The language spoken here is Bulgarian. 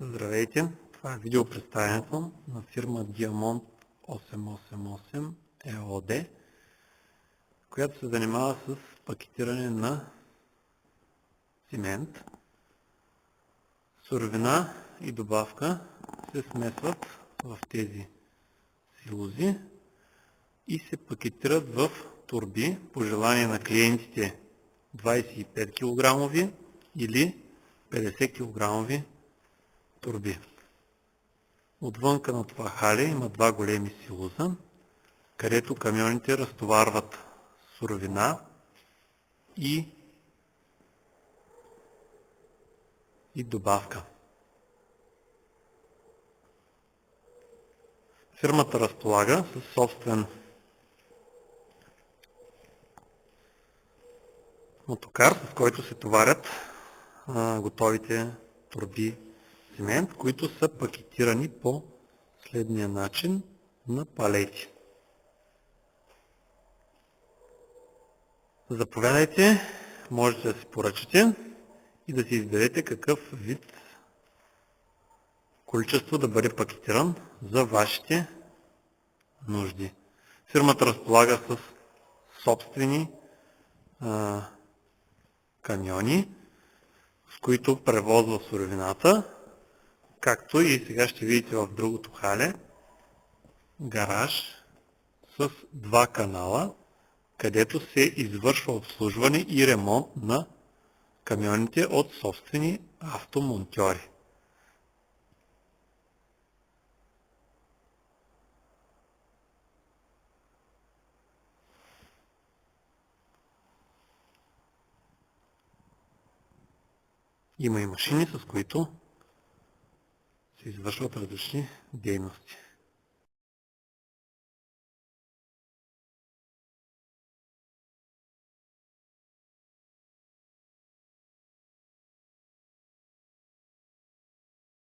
Здравейте! Това е видеопредставянето на фирма Diamond 888 ЕООД, която се занимава с пакетиране на цимент. Суровина и добавка се смесват в тези силози и се пакетират в торби по желание на клиентите 25 кг или 50 кг торби. Отвънка на това хале има два големи силоза, където камионите разтоварват суровина и добавка. Фирмата разполага със собствен мотокар, с който се товарят готовите торби цимент, които са пакетирани по следния начин на палети. Заповядайте, можете да си поръчате и да си изберете какъв вид количество да бъде пакетиран за вашите нужди. Фирмата разполага с собствени камиони, с които превозва суровината, както и сега ще видите в другото хале гараж с два канала, където се извършва обслужване и ремонт на камионите от собствени автомонтьори. Има и машини, с които се извършват различни дейности.